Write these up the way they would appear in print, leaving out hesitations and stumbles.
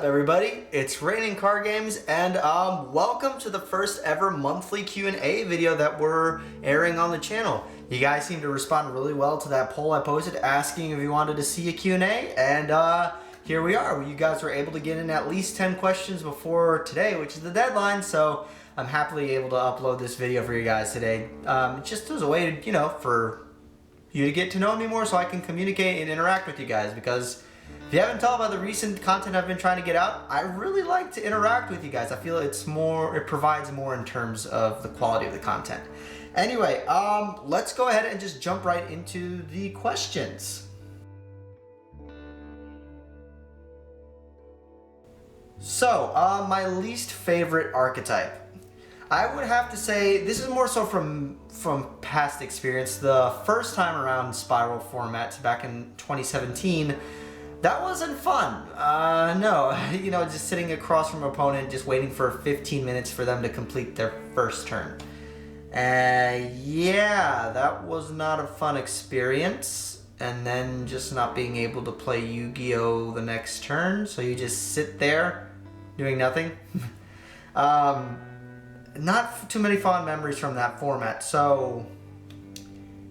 everybody? It's Raining Card Games, and welcome to the first ever monthly Q&A video that we're airing on the channel. You guys seem to respond really well to that poll I posted asking if you wanted to see a Q&A, and here we are. You guys were able to get in at least 10 questions before today, which is the deadline, so I'm happily able to upload this video for you guys today. Just as a way to, for you to get to know me more so I can communicate and interact with you guys, because if you haven't told by the recent content I've been trying to get out, I really like to interact with you guys. I feel it provides more in terms of the quality of the content. Anyway, let's go ahead and just jump right into the questions. So, my least favorite archetype. I would have to say, this is more so from past experience. The first time around Spiral formats back in 2017, that wasn't fun. No, just sitting across from an opponent, just waiting for 15 minutes for them to complete their first turn. Yeah, that was not a fun experience. And then just not being able to play Yu-Gi-Oh! The next turn, so you just sit there doing nothing. Not too many fond memories from that format, so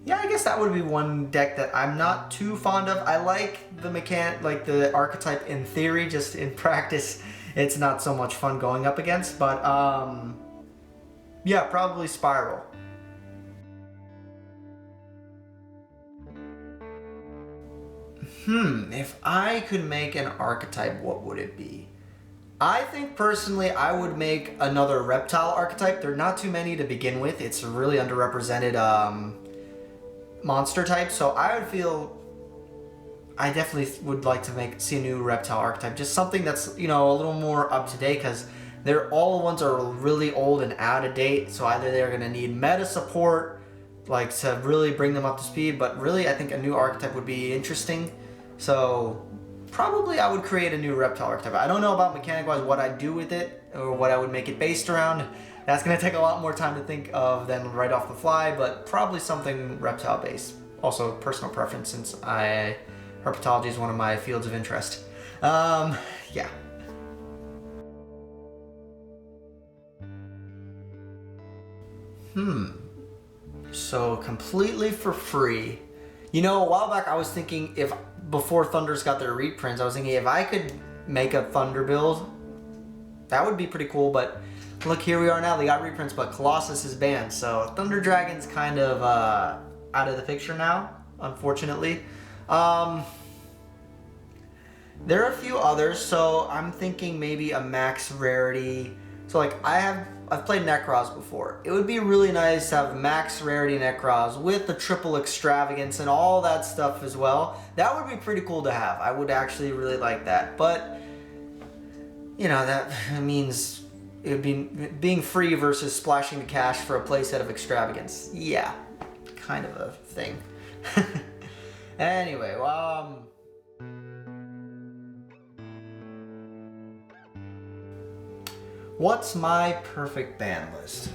yeah, I guess that would be one deck that I'm not too fond of. I like the archetype in theory, just in practice, it's not so much fun going up against, but yeah, probably Spiral. If I could make an archetype, what would it be? I think personally I would make another reptile archetype. There are not too many to begin with. It's a really underrepresented monster type, so I definitely would like to see a new reptile archetype, just something that's a little more up to date, because all the ones are really old and out of date, so either they're going to need meta support to really bring them up to speed, but really I think a new archetype would be interesting. So probably I would create a new reptile archetype. I don't know about mechanic wise what I'd do with it or what I would make it based around. That's going to take a lot more time to think of than right off the fly, but probably something reptile based. Also personal preference, since herpetology is one of my fields of interest. Yeah. So completely for free. A while back I was thinking, before Thunders got their reprints, I was thinking if I could make a Thunder build, that would be pretty cool, but look, here we are now. They got reprints, but Colossus is banned, so Thunder Dragon's kind of out of the picture now, unfortunately. There are a few others, so I'm thinking maybe a max rarity. So I've played Necros before. It would be really nice to have max rarity Necros with the triple extravagance and all that stuff as well. That would be pretty cool to have. I would actually really like that, but that means it would be being free versus splashing the cash for a playset of extravagance. Yeah, kind of a thing. Anyway, what's my perfect ban list?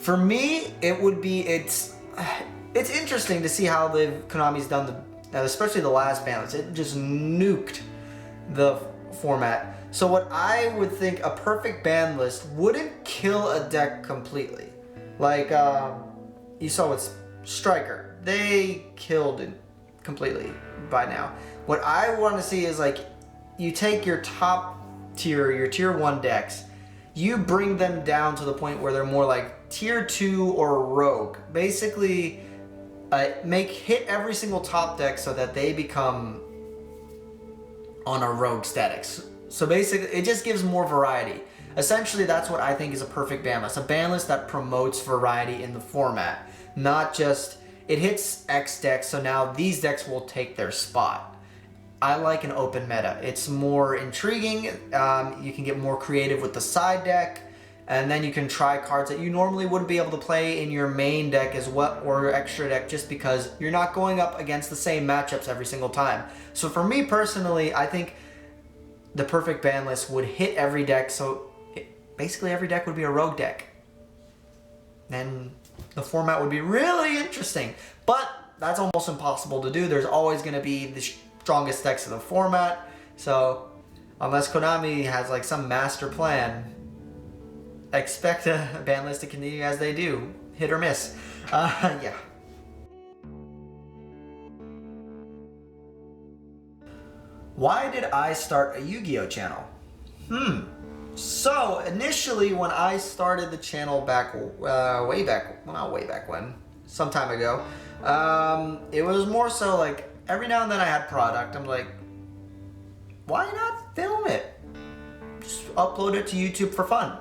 For me, it would be it's interesting to see how Konami's done especially the last ban list. It just nuked the format. So what I would think a perfect ban list wouldn't kill a deck completely. You saw with Striker. They killed it completely by now. What I want to see is you take your top tier, your tier 1 decks, you bring them down to the point where they're more like tier 2 or rogue. Basically, hit every single top deck so that they become on a rogue statics. So basically, it just gives more variety. Essentially, that's what I think is a perfect ban list. A ban list that promotes variety in the format. Not just, it hits X decks, so now these decks will take their spot. I like an open meta. It's more intriguing. You can get more creative with the side deck, and then you can try cards that you normally wouldn't be able to play in your main deck as well, or extra deck, just because you're not going up against the same matchups every single time. So for me personally, I think the perfect ban list would hit every deck, so basically every deck would be a rogue deck. Then the format would be really interesting, but that's almost impossible to do. There's always going to be the strongest decks of the format, so unless Konami has like some master plan, expect a ban list to continue as they do, hit or miss. Yeah. Why did I start a Yu-Gi-Oh channel? So initially when I started the channel back, way back, well not way back when, some time ago, it was more so like every now and then I had product, I'm like, why not film it? Just upload it to YouTube for fun.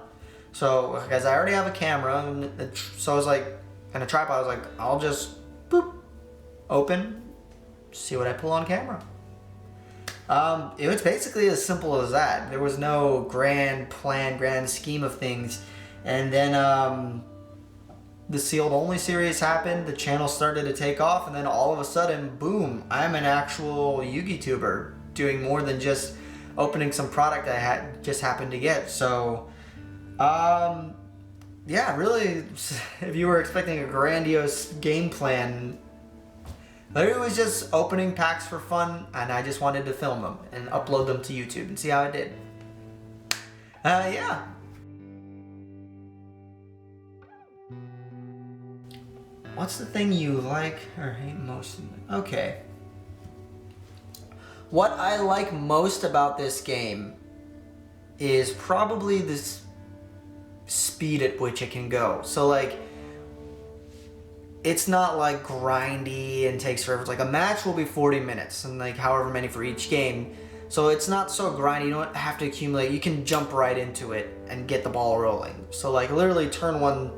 So, because I already have a camera, and so I was like, and a tripod, I was like, I'll just, boop, open, see what I pull on camera. It was basically as simple as that. There was no grand plan, grand scheme of things. And then the sealed only series happened, the channel started to take off, and then all of a sudden, boom, I'm an actual Yu-Gi tuber doing more than just opening some product I had just happened to get. So, yeah, really, if you were expecting a grandiose game plan, it was just opening packs for fun, and I just wanted to film them and upload them to YouTube and see how I did. Yeah. What's the thing you like or hate most? Okay. What I like most about this game is probably this speed at which it can go. So like, it's not like grindy and takes forever. Like a match will be 40 minutes and like however many for each game. So it's not so grindy, you don't have to accumulate. You can jump right into it and get the ball rolling. So like literally turn one,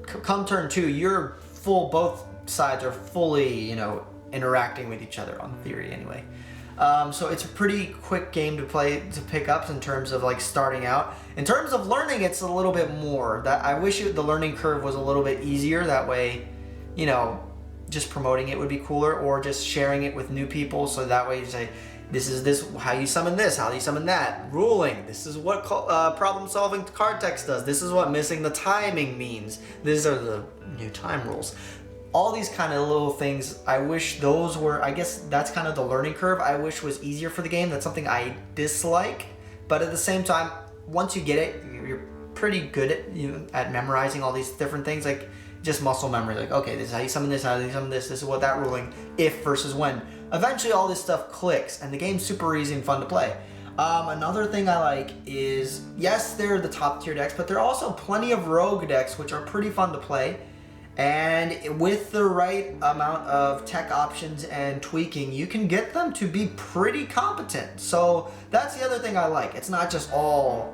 come turn two, you're full, both sides are fully, you know, interacting with each other on theory anyway. So it's a pretty quick game to play, to pick up in terms of like starting out. In terms of learning, it's a little bit more. That I wish the learning curve was a little bit easier. That way, you know, just promoting it would be cooler, or just sharing it with new people. So that way you say, this is how you summon this, how you summon that. Ruling, this is what problem solving card text does. This is what missing the timing means. These are the new time rules. All these kind of little things, I wish those were, I guess that's kind of the learning curve I wish was easier for the game. That's something I dislike, but at the same time, once you get it, you're pretty good at memorizing all these different things, like just muscle memory, like, okay, this is how you summon this, how you summon this is what that ruling, if versus when. Eventually all this stuff clicks, and the game's super easy and fun to play. Another thing I like is, yes, they're the top tier decks, but there are also plenty of rogue decks which are pretty fun to play. And with the right amount of tech options and tweaking, you can get them to be pretty competent. So that's the other thing I like. It's not just all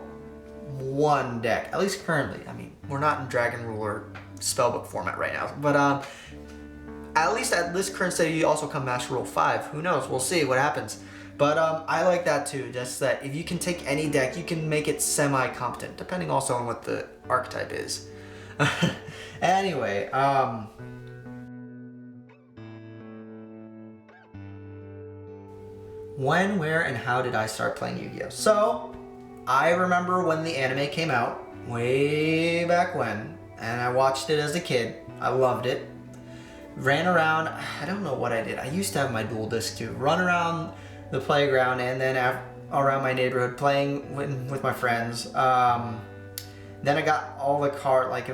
one deck, at least currently. I mean, we're not in Dragon Ruler spellbook format right now, but at least at this current state, you also come Master Rule 5. Who knows? We'll see what happens. But I like that too, just that if you can take any deck, you can make it semi-competent, depending also on what the archetype is. Anyway, when, where, and how did I start playing Yu-Gi-Oh? So, I remember when the anime came out, way back when, and I watched it as a kid. I loved it. Ran around, I don't know what I did. I used to have my dual disc too. Run around the playground and then around my neighborhood playing with my friends. Then I got all the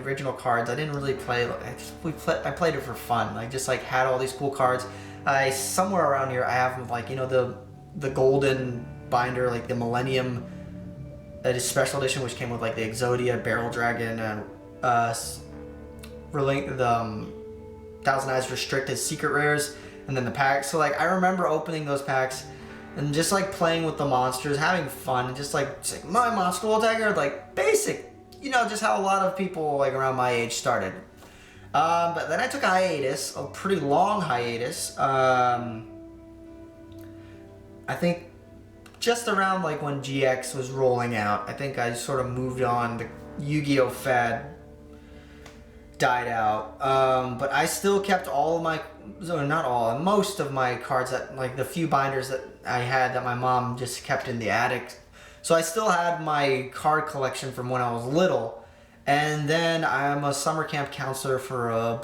original cards. I didn't really play. I played it for fun. I just like had all these cool cards. Somewhere around here I have like, you know, the golden binder, like the Millennium special edition, which came with like the Exodia, Barrel Dragon, and the Thousand Eyes Restricted Secret Rares, and then the packs. So like I remember opening those packs and just like playing with the monsters, having fun, and just like my monster will attacker, like basic. You know, just how a lot of people like around my age started. But then I took a hiatus, a pretty long hiatus. I think just around like when GX was rolling out, I think I sort of moved on. The Yu-Gi-Oh fad died out. But I still kept all of my, not all, most of my cards, that like the few binders that I had that my mom just kept in the attic. So I still had my card collection from when I was little. And then I'm a summer camp counselor for a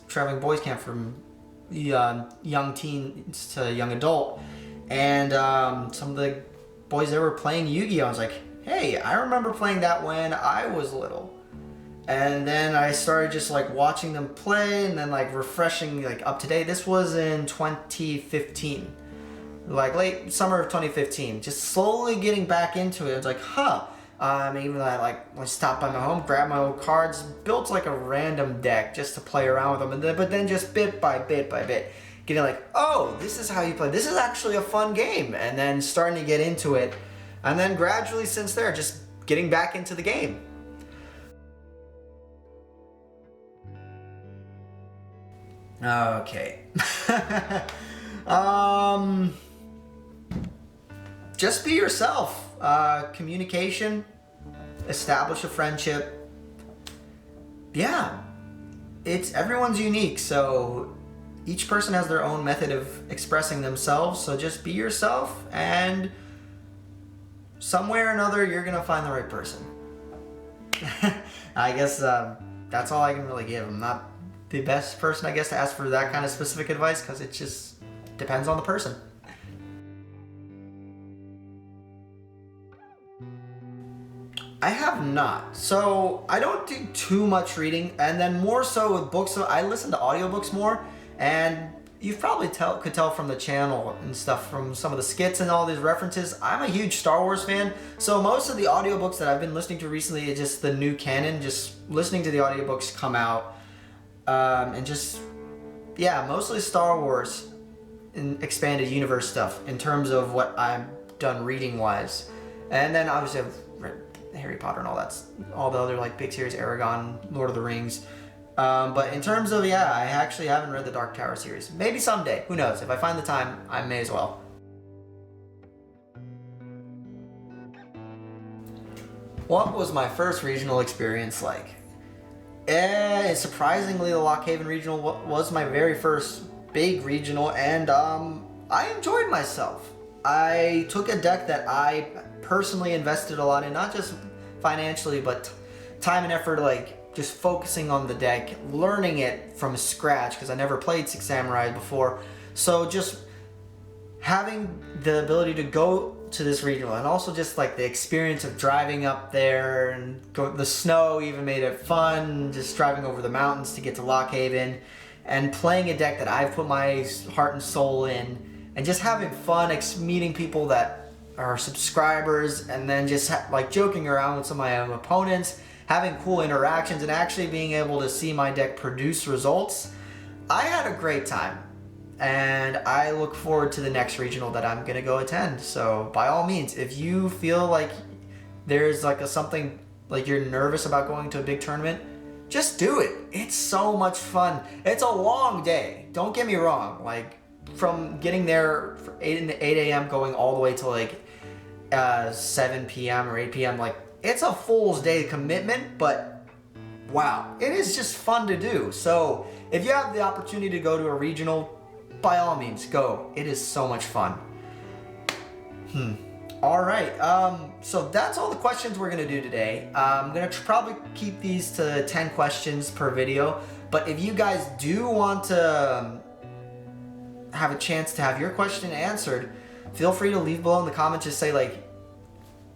traveling boys camp from young teens to young adult. And some of the boys, they were playing Yu-Gi-Oh! I was like, hey, I remember playing that when I was little. And then I started just like watching them play and then like refreshing like up to date. This was in 2015, like late summer of 2015. Just slowly getting back into it. It's like, even I like when I stopped by my home, grabbed my old cards, built like a random deck just to play around with them, and but then just bit by bit, getting like, oh, this is how you play. This is actually a fun game, and then starting to get into it, and then gradually since there, just getting back into the game. Okay. Just be yourself. Communication, establish a friendship. Yeah, everyone's unique, so each person has their own method of expressing themselves. So just be yourself, and somewhere or another, you're gonna find the right person. I guess that's all I can really give. I'm not the best person, I guess, to ask for that kind of specific advice, because it just depends on the person. I have not. So I don't do too much reading, and then more so with books. So I listen to audiobooks more, and you probably could tell from the channel and stuff, from some of the skits and all these references. I'm a huge Star Wars fan, so most of the audiobooks that I've been listening to recently is just the new canon, just listening to the audiobooks come out, and just, yeah, mostly Star Wars and expanded universe stuff in terms of what I've done reading wise. And then obviously I've read Harry Potter and all the other like big series, Aragon, Lord of the Rings. But in terms of, yeah, I actually haven't read the Dark Tower series. Maybe someday, who knows? If I find the time, I may as well. What was my first regional experience like? Surprisingly, the Lock Haven Regional was my very first big regional, and I enjoyed myself. I took a deck that I personally invested a lot in, not just financially, but time and effort, like just focusing on the deck, learning it from scratch, because I never played Six Samurai before. So just having the ability to go to this regional, and also just like the experience of driving up there, and the snow even made it fun, just driving over the mountains to get to Lock Haven, and playing a deck that I've put my heart and soul in, and just having fun, meeting people that are subscribers, and then just like joking around with some of my opponents, having cool interactions, and actually being able to see my deck produce results. I had a great time, and I look forward to the next regional that I'm gonna go attend. So by all means, if you feel like there's like something, like you're nervous about going to a big tournament, just do it. It's so much fun. It's a long day, don't get me wrong. Like from getting there for 8 a.m. going all the way to like 7 p.m. or 8 p.m. like it's a fool's day commitment, but wow, it is just fun to do. So if you have the opportunity to go to a regional, by all means, go. It is so much fun. All right, so that's all the questions we're gonna do today. I'm gonna probably keep these to 10 questions per video, but if you guys do want to have a chance to have your question answered, feel free to leave below in the comments. Just say like,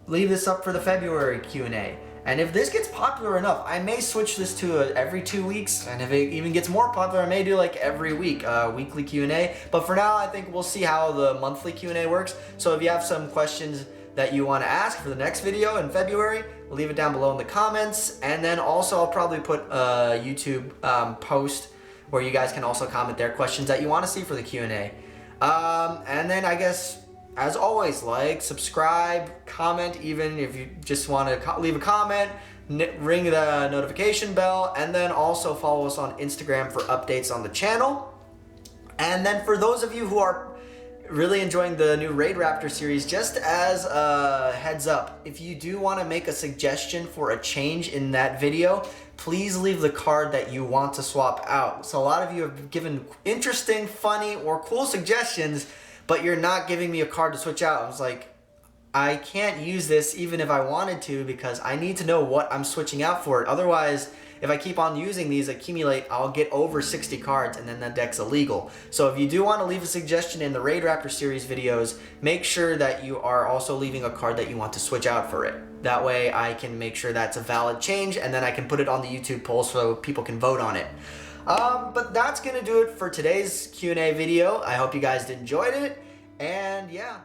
leave this up for the February Q&A. And if this gets popular enough, I may switch this to every 2 weeks. And if it even gets more popular, I may do like every week, weekly Q&A. But for now, I think we'll see how the monthly Q&A works. So if you have some questions that you want to ask for the next video in February, leave it down below in the comments. And then also I'll probably put a YouTube post where you guys can also comment their questions that you want to see for the Q&A. And then I guess, as always, like, subscribe, comment, even if you just want to leave a comment, ring the notification bell, and then also follow us on Instagram for updates on the channel. And then for those of you who are really enjoying the new Raid Raptor series, just as a heads up, if you do want to make a suggestion for a change in that video, please leave the card that you want to swap out. So a lot of you have given interesting, funny, or cool suggestions, but you're not giving me a card to switch out. I was like, I can't use this even if I wanted to, because I need to know what I'm switching out for it. Otherwise, if I keep on using these, accumulate, I'll get over 60 cards and then that deck's illegal. So if you do want to leave a suggestion in the Raid Raptor series videos, make sure that you are also leaving a card that you want to switch out for it. That way I can make sure that's a valid change, and then I can put it on the YouTube poll so people can vote on it. But that's gonna do it for today's Q&A video. I hope you guys enjoyed it, and yeah.